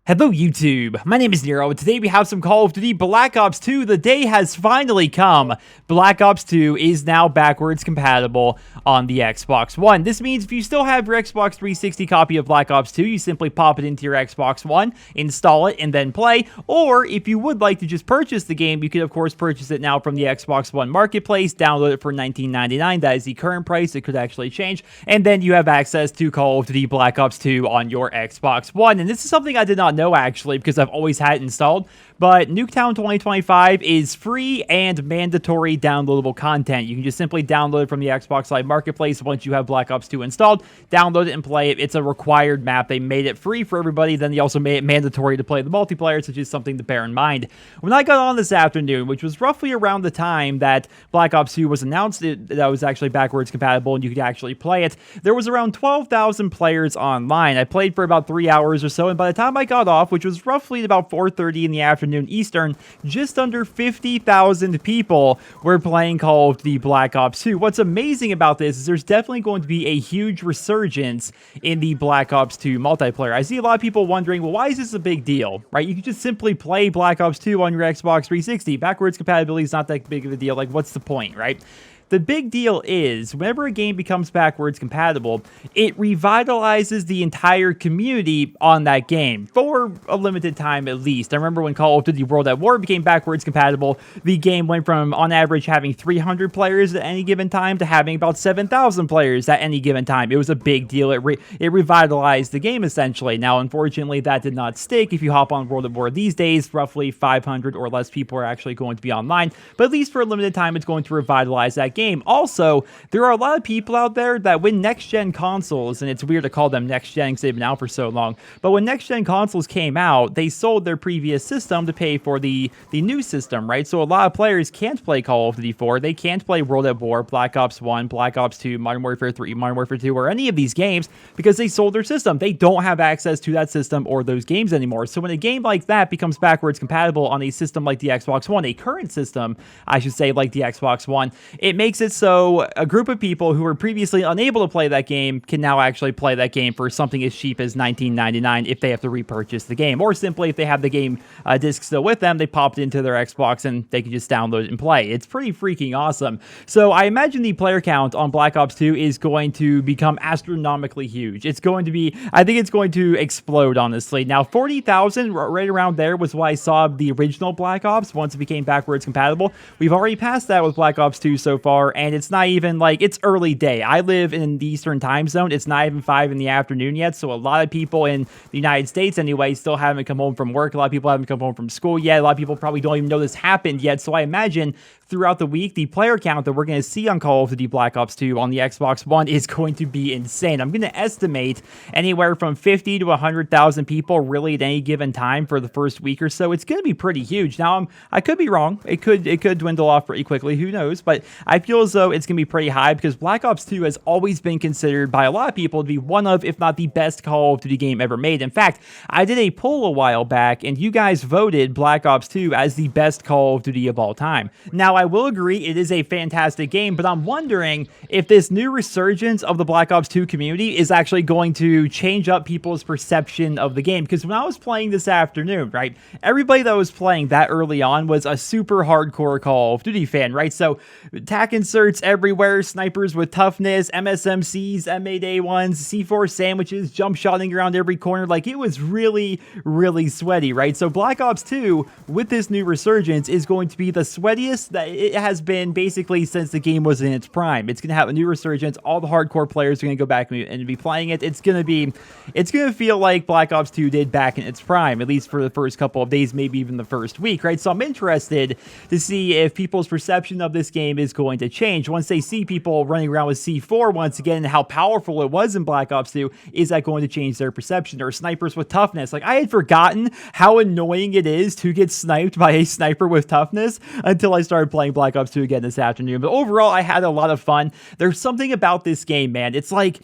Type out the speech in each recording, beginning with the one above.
Hello YouTube, my name is Nero, and today we have some Call of Duty Black Ops 2. The day has finally come. Black Ops 2 is now backwards compatible on the Xbox One. This means if you still have your Xbox 360 copy of Black Ops 2, you simply pop it into your Xbox One, install it, and then play. Or if you would like to just purchase the game, you can of course purchase it now from the Xbox One Marketplace, download it for $19.99. That is the current price. It could actually change. And then you have access to Call of Duty Black Ops 2 on your Xbox One. And this is something I did not know actually, because I've always had it installed, but Nuketown 2025 is free and mandatory downloadable content. You can just simply download it from the Xbox Live Marketplace once you have Black Ops 2 installed, download it and play it. It's a required map. They made it free for everybody, then they also made it mandatory to play the multiplayer, which is something to bear in mind. When I got on this afternoon, which was roughly around the time that Black Ops 2 was announced that was actually backwards compatible and you could actually play it, there was around 12,000 players online. I played for about 3 hours or so, and by the time I got off, which was roughly about 4:30 in the afternoon Eastern, just under 50,000 people were playing Call of Duty Black Ops 2. What's amazing about this is there's definitely going to be a huge resurgence in the Black Ops 2 multiplayer. I see a lot of people wondering, well, why is this a big deal, right? You can just simply play Black Ops 2 on your Xbox 360. Backwards compatibility is not that big of a deal. Like, what's the point, right? The big deal is, whenever a game becomes backwards compatible, it revitalizes the entire community on that game, for a limited time at least. I remember when Call of Duty World at War became backwards compatible, the game went from, on average, having 300 players at any given time to having about 7,000 players at any given time. It was a big deal. It revitalized the game, essentially. Now, unfortunately, that did not stick. If you hop on World at War these days, roughly 500 or less people are actually going to be online, but at least for a limited time, it's going to revitalize that game. Also, there are a lot of people out there that when next-gen consoles, and it's weird to call them next-gen because they've been out for so long, but when next-gen consoles came out, they sold their previous system to pay for the new system, right? So a lot of players can't play Call of Duty 4, they can't play World at War, Black Ops 1, Black Ops 2, Modern Warfare 3, Modern Warfare 2, or any of these games because they sold their system. They don't have access to that system or those games anymore. So when a game like that becomes backwards compatible on a system like the Xbox One, a current system, I should say, like the Xbox One, it makes it so a group of people who were previously unable to play that game can now actually play that game for something as cheap as $19.99 if they have to repurchase the game, or simply if they have the game disc still with them, they pop it into their Xbox and they can just download it and play. It's pretty freaking awesome. So I imagine the player count on Black Ops 2 is going to become astronomically huge. It's going to be, I think it's going to explode, honestly. Now, 40,000, right around there, was what I saw of the original Black Ops once it became backwards compatible. We've already passed that with Black Ops 2 so far, and it's not even like, it's early day. I live in the Eastern time zone. It's not even 5 in the afternoon yet, so a lot of people in the United States anyway still haven't come home from work. A lot of people haven't come home from school yet. A lot of people probably don't even know this happened yet, so I imagine throughout the week, the player count that we're going to see on Call of Duty Black Ops 2 on the Xbox One is going to be insane. I'm going to estimate anywhere from 50 to 100,000 people really at any given time for the first week or so. It's going to be pretty huge. Now, I could be wrong. It could dwindle off pretty quickly. Who knows? But I feel as though it's going to be pretty high because Black Ops 2 has always been considered by a lot of people to be one of, if not the best Call of Duty game ever made. In fact, I did a poll a while back, and you guys voted Black Ops 2 as the best Call of Duty of all time. Now, I will agree it is a fantastic game, but I'm wondering if this new resurgence of the Black Ops 2 community is actually going to change up people's perception of the game. Because when I was playing this afternoon, right, everybody that was playing that early on was a super hardcore Call of Duty fan, right? So, tac inserts everywhere, snipers with toughness, MSMCs, M8A1s, C4 sandwiches, jump shotting around every corner. Like, it was really, really sweaty, right? So, Black Ops 2, with this new resurgence, is going to be the sweatiest that it has been basically since the game was in its prime. It's going to have a new resurgence. All the hardcore players are going to go back and be playing it. It's going to feel like Black Ops 2 did back in its prime, at least for the first couple of days, maybe even the first week, right? So I'm interested to see if people's perception of this game is going to change. Once they see people running around with C4 once again and how powerful it was in Black Ops 2, is that going to change their perception? Or snipers with toughness? Like, I had forgotten how annoying it is to get sniped by a sniper with toughness until I started playing Black Ops 2 again this afternoon. But overall, I had a lot of fun. There's something about this game, man. It's like,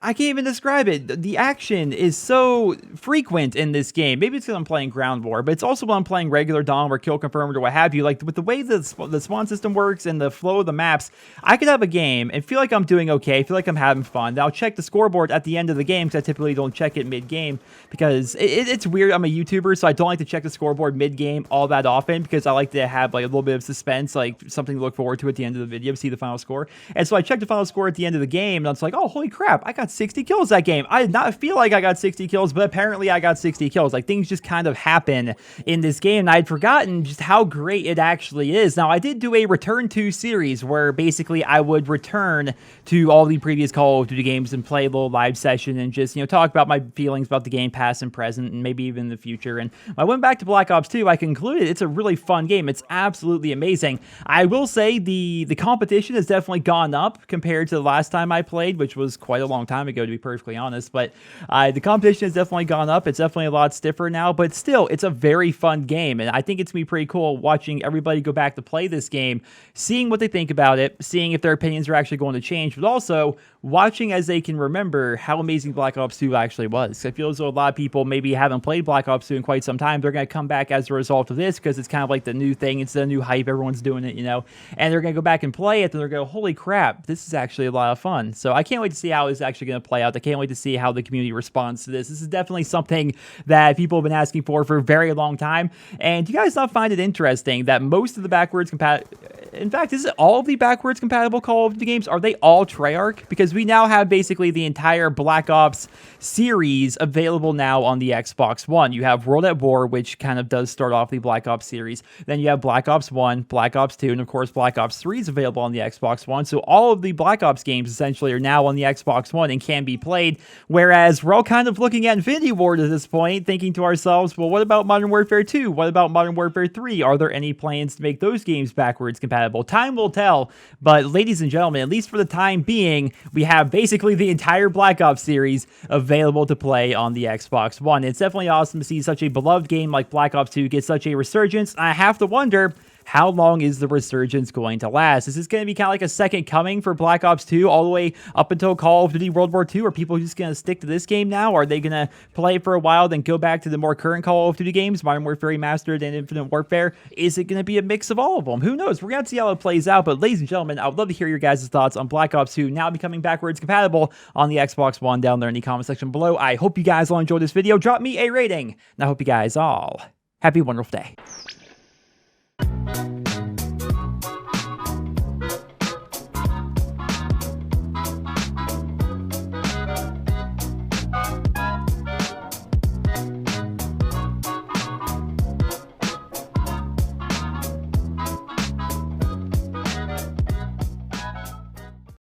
I can't even describe it. The action is so frequent in this game. Maybe it's because I'm playing Ground War, but it's also when I'm playing regular Dawn or Kill Confirmed or what have you. Like, with the way the spawn system works and the flow of the maps, I could have a game and feel like I'm doing okay, feel like I'm having fun. Then I'll check the scoreboard at the end of the game, because I typically don't check it mid-game, because it's weird. I'm a YouTuber, so I don't like to check the scoreboard mid-game all that often, because I like to have like a little bit of suspense, like something to look forward to at the end of the video, see the final score. And so I checked the final score at the end of the game, and I was like, oh, holy crap, I got 60 kills that game. I did not feel like I got 60 kills, but apparently I got 60 kills. Like, things just kind of happen in this game, and I'd forgotten just how great it actually is. Now, I did do a Return to series where basically I would return to all the previous Call of Duty games and play a little live session and just, talk about my feelings about the game, past and present, and maybe even the future. And when I went back to Black Ops 2, I concluded it's a really fun game. It's absolutely amazing. I will say the competition has definitely gone up compared to the last time I played, which was quite a long time ago, to be perfectly honest. But the competition has definitely gone up. It's definitely a lot stiffer now, but still, it's a very fun game. And I think it's going to be pretty cool watching everybody go back to play this game, seeing what they think about it, seeing if their opinions are actually going to change, but also watching as they can remember how amazing Black Ops 2 actually was. I feel as though a lot of people maybe haven't played Black Ops 2 in quite some time. They're going to come back as a result of this, because it's kind of like the new thing. It's the new hype. Everyone's doing it, and they're going to go back and play it, and they're going to go, holy crap, this is actually a lot of fun. So I can't wait to see how it's actually going to play out. I can't wait to see how the community responds to this. This is definitely something that people have been asking for a very long time. And do you guys not find it interesting that most of the backwards in fact, is it all of the backwards compatible Call of Duty games? Are they all Treyarch? Because we now have basically the entire Black Ops series available now on the Xbox One. You have World at War, which kind of does start off the Black Ops series. Then you have Black Ops 1, Black Ops 2, and of course Black Ops 3 is available on the Xbox One. So all of the Black Ops games essentially are now on the Xbox One and can be played. Whereas we're all kind of looking at Infinity Ward at this point, thinking to ourselves, well, what about Modern Warfare 2? What about Modern Warfare 3? Are there any plans to make those games backwards compatible? Time will tell, but ladies and gentlemen, at least for the time being, we have basically the entire Black Ops series available to play on the Xbox One. It's definitely awesome to see such a beloved game like Black Ops 2 get such a resurgence. I have to wonder, how long is the resurgence going to last? Is this going to be kind of like a second coming for Black Ops 2 all the way up until Call of Duty World War II? Are people just going to stick to this game now? Are they going to play for a while, then go back to the more current Call of Duty games, Modern Warfare Remastered and Infinite Warfare? Is it going to be a mix of all of them? Who knows? We're going to see how it plays out. But ladies and gentlemen, I would love to hear your guys' thoughts on Black Ops 2 now becoming backwards compatible on the Xbox One down there in the comment section below. I hope you guys all enjoyed this video. Drop me a rating. And I hope you guys all have a wonderful day.